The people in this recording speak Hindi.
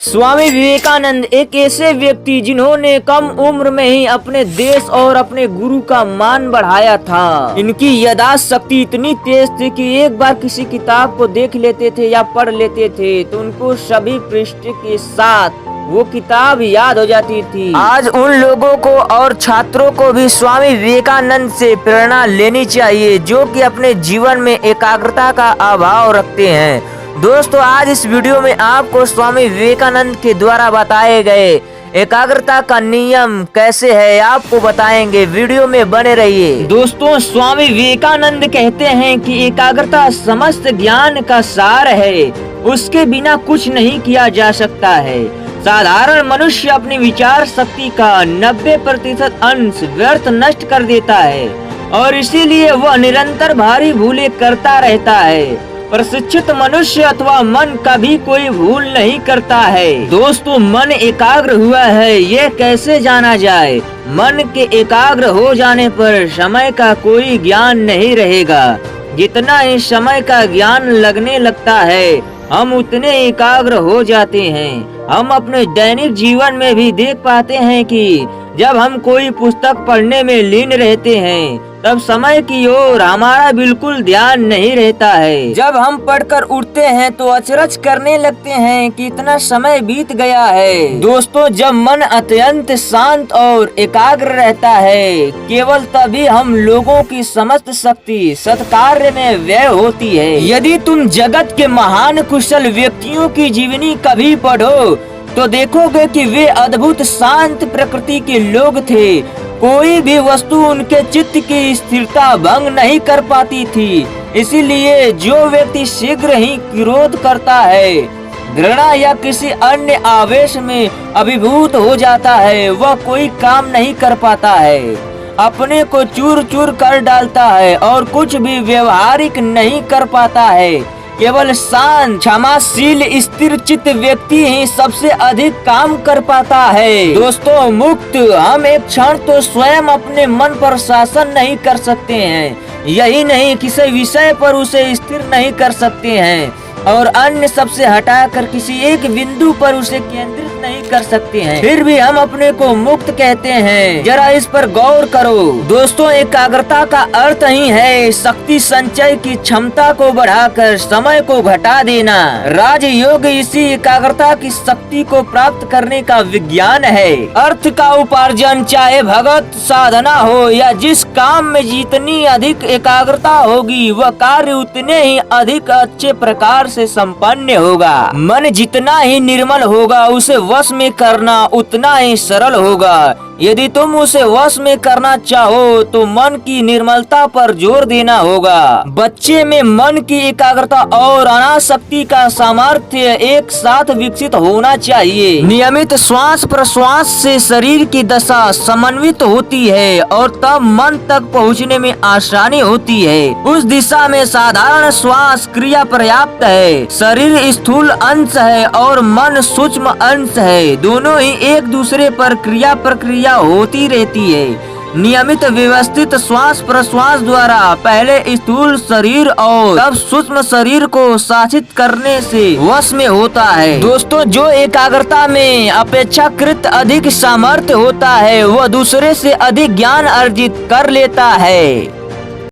स्वामी विवेकानंद एक ऐसे व्यक्ति जिन्होंने कम उम्र में ही अपने देश और अपने गुरु का मान बढ़ाया था। इनकी याददाश्त शक्ति इतनी तेज थी कि एक बार किसी किताब को देख लेते थे या पढ़ लेते थे तो उनको सभी पृष्ठ के साथ वो किताब याद हो जाती थी। आज उन लोगों को और छात्रों को भी स्वामी विवेकानंद से प्रेरणा लेनी चाहिए जो कि अपने जीवन में एकाग्रता का अभाव रखते हैं। दोस्तों, आज इस वीडियो में आपको स्वामी विवेकानंद के द्वारा बताए गए एकाग्रता का नियम कैसे है आपको बताएंगे। वीडियो में बने रहिए। दोस्तों, स्वामी विवेकानंद कहते हैं कि एकाग्रता समस्त ज्ञान का सार है, उसके बिना कुछ नहीं किया जा सकता है। साधारण मनुष्य अपनी विचार शक्ति का 90% अंश व्यर्थ नष्ट कर देता है और इसीलिए वह निरंतर भारी भूलें करता रहता है। प्रशिक्षित मनुष्य अथवा मन कभी कोई भूल नहीं करता है। दोस्तों, मन एकाग्र हुआ है ये कैसे जाना जाए? मन के एकाग्र हो जाने पर समय का कोई ज्ञान नहीं रहेगा। जितना ही समय का ज्ञान लगने लगता है हम उतने एकाग्र हो जाते हैं। हम अपने दैनिक जीवन में भी देख पाते हैं कि जब हम कोई पुस्तक पढ़ने में लीन रहते हैं तब समय की ओर हमारा बिल्कुल ध्यान नहीं रहता है। जब हम पढ़कर उठते हैं तो अचरज करने लगते हैं कि इतना समय बीत गया है। दोस्तों, जब मन अत्यंत शांत और एकाग्र रहता है केवल तभी हम लोगों की समस्त शक्ति सत्कार्य में व्यय होती है। यदि तुम जगत के महान कुशल व्यक्तियों की जीवनी कभी पढ़ो तो देखोगे कि वे अद्भुत शांत प्रकृति के लोग थे। कोई भी वस्तु उनके चित्त की स्थिरता भंग नहीं कर पाती थी। इसीलिए जो व्यक्ति शीघ्र ही क्रोध करता है, घृणा या किसी अन्य आवेश में अभिभूत हो जाता है, वह कोई काम नहीं कर पाता है, अपने को चूर चूर कर डालता है और कुछ भी व्यवहारिक नहीं कर पाता है। केवल शांत, क्षमाशील, स्थिर चित्त व्यक्ति ही सबसे अधिक काम कर पाता है। दोस्तों, मुक्त हम एक क्षण तो स्वयं अपने मन पर शासन नहीं कर सकते हैं, यही नहीं किसी विषय पर उसे स्थिर नहीं कर सकते हैं और अन्य सबसे हटाकर किसी एक बिंदु पर उसे केंद्रित नहीं कर सकते हैं। फिर भी हम अपने को मुक्त कहते हैं। जरा इस पर गौर करो। दोस्तों, एकाग्रता का अर्थ ही है शक्ति संचय की क्षमता को बढ़ाकर समय को घटा देना। राजयोग इसी एकाग्रता की शक्ति को प्राप्त करने का विज्ञान है। अर्थ का उपार्जन चाहे भगत साधना हो या जिस काम में जितनी अधिक एकाग्रता होगी वह कार्य उतने ही अधिक अच्छे प्रकार से संपन्न होगा। मन जितना ही निर्मल होगा उसे वश में करना उतना ही सरल होगा। यदि तुम उसे वश में करना चाहो तो मन की निर्मलता पर जोर देना होगा। बच्चे में मन की एकाग्रता और अनासक्ति का सामर्थ्य एक साथ विकसित होना चाहिए। नियमित श्वास प्रश्वास से शरीर की दशा समन्वित होती है और तब मन तक पहुँचने में आसानी होती है। उस दिशा में साधारण श्वास क्रिया पर्याप्त है। शरीर स्थूल अंश है और मन सूक्ष्म अंश है। दोनों ही एक दूसरे पर क्रिया प्रक्रिया होती रहती है। नियमित व्यवस्थित श्वास प्रश्वास द्वारा पहले स्थूल शरीर और तब सूक्ष्म शरीर को शासित करने से वश में होता है। दोस्तों, जो एकाग्रता में अपेक्षाकृत अधिक सामर्थ्य होता है वह दूसरे से अधिक ज्ञान अर्जित कर लेता है।